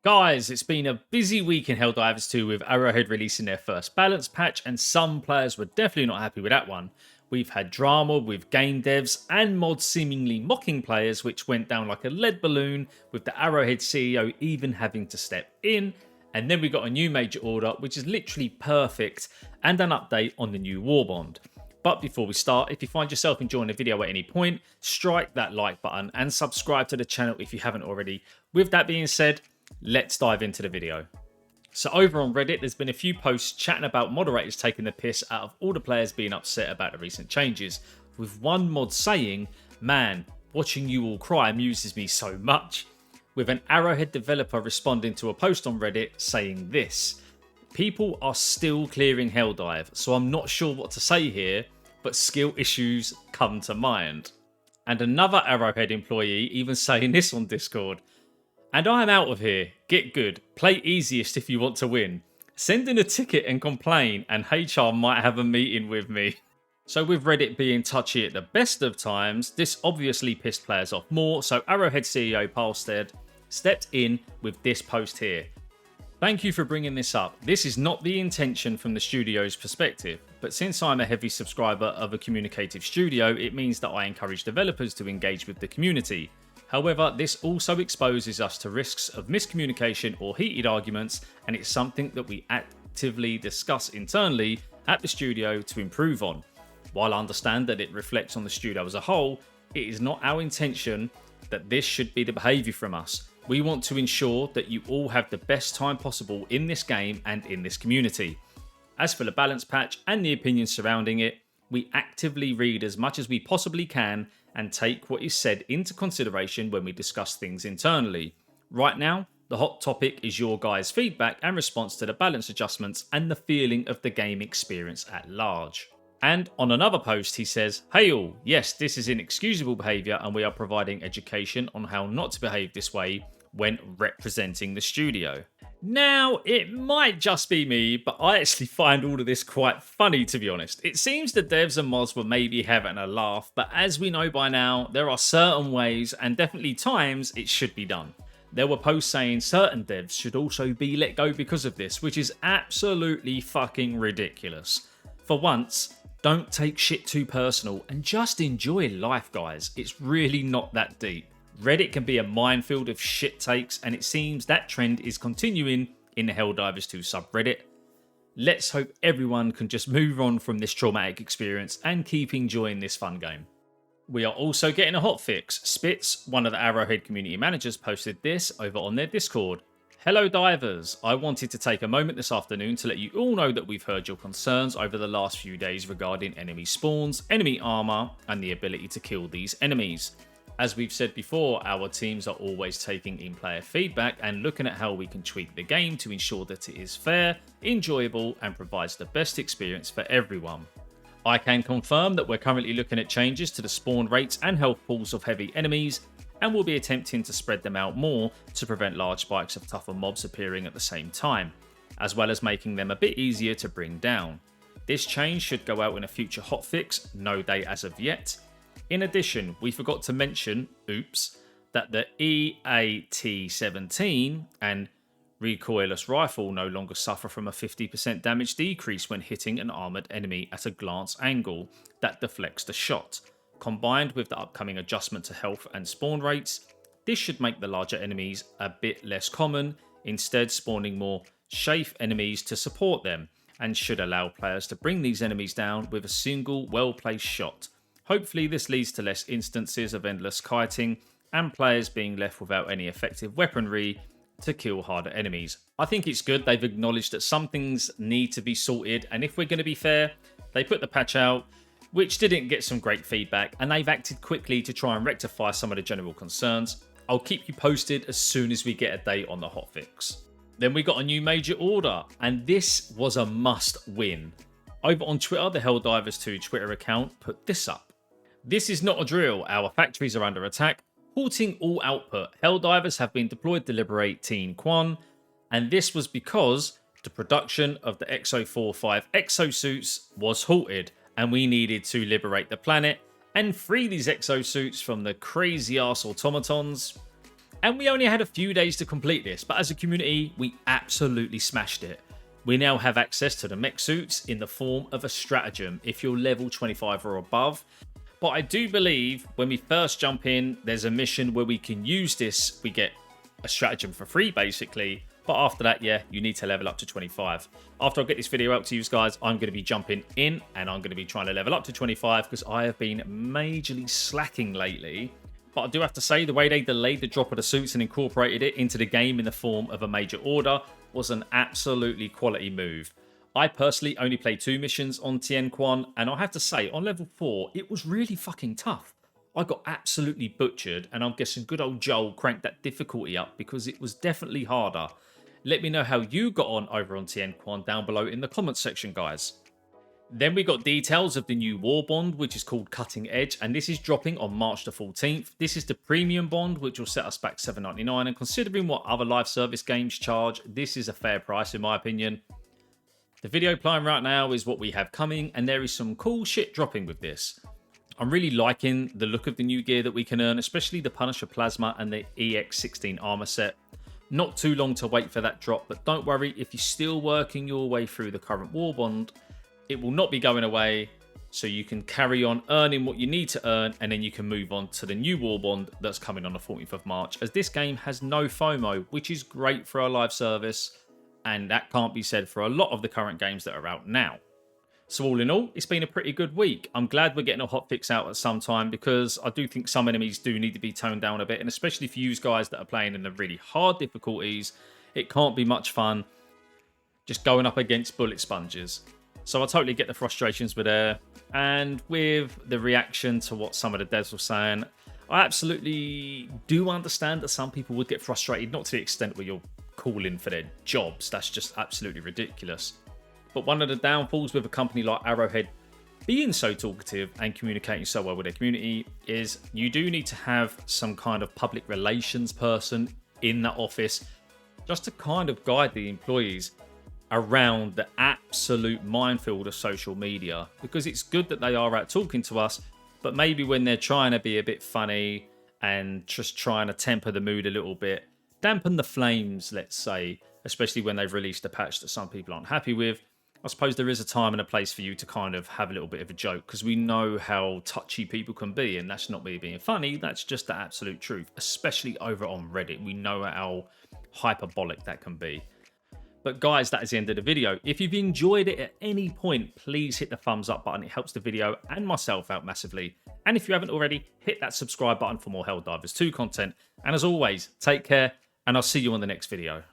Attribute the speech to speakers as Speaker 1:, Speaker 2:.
Speaker 1: Guys, it's been a busy week in HellDivers 2 with Arrowhead releasing their first balance patch, and some players were definitely not happy with that one. We've had drama with game devs and mods seemingly mocking players, which went down like a lead balloon, with the Arrowhead CEO even having to step in. And then we got a new major order, which is literally perfect, and an update on the new Warbond. But before we start, if you find yourself enjoying the video at any point, strike that like button and subscribe to the channel if you haven't already. With that being said, let's dive into the video. So over on Reddit, there's been a few posts chatting about moderators taking the piss out of all the players being upset about the recent changes, with one mod saying, "Man, watching you all cry amuses me so much," with an Arrowhead developer responding to a post on Reddit saying this: "People are still clearing Helldive, so I'm not sure what to say here, but skill issues come to mind." And another Arrowhead employee even saying this on Discord: "And I'm out of here. Get good. Play easiest if you want to win. Send in a ticket and complain, and HR might have a meeting with me." So with Reddit being touchy at the best of times, this obviously pissed players off more, so Arrowhead CEO Palstead stepped in with this post here. "Thank you for bringing this up. This is not the intention from the studio's perspective, but since I'm a heavy subscriber of a communicative studio, it means that I encourage developers to engage with the community. However, this also exposes us to risks of miscommunication or heated arguments, and it's something that we actively discuss internally at the studio to improve on. While I understand that it reflects on the studio as a whole, it is not our intention that this should be the behaviour from us. We want to ensure that you all have the best time possible in this game and in this community. As for the balance patch and the opinions surrounding it, we actively read as much as we possibly can and take what is said into consideration when we discuss things internally. Right now, the hot topic is your guys' feedback and response to the balance adjustments and the feeling of the game experience at large." And on another post, he says, "Hey all, yes, this is inexcusable behaviour and we are providing education on how not to behave this way when representing the studio." Now, it might just be me, but I actually find all of this quite funny, to be honest. It seems the devs and mods were maybe having a laugh, but as we know by now, there are certain ways and definitely times it should be done. There were posts saying certain devs should also be let go because of this, which is absolutely fucking ridiculous. For once, don't take shit too personal and just enjoy life, guys. It's really not that deep. Reddit can be a minefield of shit takes, and it seems that trend is continuing in the HellDivers 2 subreddit. Let's hope everyone can just move on from this traumatic experience and keep enjoying this fun game. We are also getting a hotfix. Spitz, one of the Arrowhead community managers, posted this over on their Discord. "Hello divers, I wanted to take a moment this afternoon to let you all know that we've heard your concerns over the last few days regarding enemy spawns, enemy armor, and the ability to kill these enemies. As we've said before, our teams are always taking in player feedback and looking at how we can tweak the game to ensure that it is fair, enjoyable, and provides the best experience for everyone. I can confirm that we're currently looking at changes to the spawn rates and health pools of heavy enemies, and we'll be attempting to spread them out more to prevent large spikes of tougher mobs appearing at the same time, as well as making them a bit easier to bring down. This change should go out in a future hotfix, no date as of yet. In addition, we forgot to mention, oops, that the EAT-17 and recoilless rifle no longer suffer from a 50% damage decrease when hitting an armoured enemy at a glance angle that deflects the shot. Combined with the upcoming adjustment to health and spawn rates, this should make the larger enemies a bit less common, instead spawning more chafe enemies to support them, and should allow players to bring these enemies down with a single well-placed shot. Hopefully this leads to less instances of endless kiting and players being left without any effective weaponry to kill harder enemies." I think it's good they've acknowledged that some things need to be sorted, and if we're going to be fair, they put the patch out, which didn't get some great feedback, and they've acted quickly to try and rectify some of the general concerns. I'll keep you posted as soon as we get a date on the hotfix. Then we got a new major order, and this was a must win. Over on Twitter, the HellDivers 2 Twitter account put this up. "This is not a drill. Our factories are under attack, halting all output. HellDivers have been deployed to liberate Teen Quan, and this was because the production of the XO45 exosuits was halted, and we needed to liberate the planet and free these exosuits from the crazy ass automatons. And we only had a few days to complete this, but as a community, we absolutely smashed it. We now have access to the mech suits in the form of a stratagem if you're level 25 or above. But I do believe when we first jump in, there's a mission where we can use this. We get a stratagem for free, basically. But after that, yeah, you need to level up to 25. After I get this video out to you guys, I'm going to be jumping in and I'm going to be trying to level up to 25 because I have been majorly slacking lately. But I do have to say, the way they delayed the drop of the suits and incorporated it into the game in the form of a major order was an absolutely quality move. I personally only played 2 missions on Tien Quan, and I have to say, on level 4, it was really fucking tough. I got absolutely butchered, and I'm guessing good old Joel cranked that difficulty up because it was definitely harder. Let me know how you got on over on Tien Quan down below in the comments section, guys. Then we got details of the new War Bond, which is called Cutting Edge, and this is dropping on March the 14th. This is the premium bond, which will set us back $7.99, and considering what other live service games charge, this is a fair price in my opinion. The video playing right now is what we have coming, and there is some cool shit dropping with this. I'm really liking the look of the new gear that we can earn, especially the Punisher Plasma and the EX16 armor set. Not too long to wait for that drop, but don't worry, if you're still working your way through the current War Bond, it will not be going away, so you can carry on earning what you need to earn, and then you can move on to the new War Bond that's coming on the 14th of March, as this game has no FOMO, which is great for our live service, and that can't be said for a lot of the current games that are out now. So all in all, it's been a pretty good week. I'm glad we're getting a hotfix out at some time, because I do think some enemies do need to be toned down a bit, and especially for you guys that are playing in the really hard difficulties, it can't be much fun just going up against bullet sponges. So I totally get the frustrations with there. And with the reaction to what some of the devs were saying, I absolutely do understand that some people would get frustrated, not to the extent where you're calling for their jobs. That's just absolutely ridiculous. But one of the downfalls with a company like Arrowhead being so talkative and communicating so well with their community is you do need to have some kind of public relations person in that office just to kind of guide the employees around the absolute minefield of social media, because it's good that they are out talking to us, but maybe when they're trying to be a bit funny and just trying to temper the mood a little bit, dampen the flames, let's say, especially when they've released a patch that some people aren't happy with, I suppose there is a time and a place for you to kind of have a little bit of a joke, because we know how touchy people can be, and that's not me being funny, that's just the absolute truth, especially over on Reddit. We know how hyperbolic that can be. But guys, that is the end of the video. If you've enjoyed it at any point, please hit the thumbs up button. It helps the video and myself out massively. And if you haven't already, hit that subscribe button for more HellDivers 2 content. And as always, take care, and I'll see you on the next video.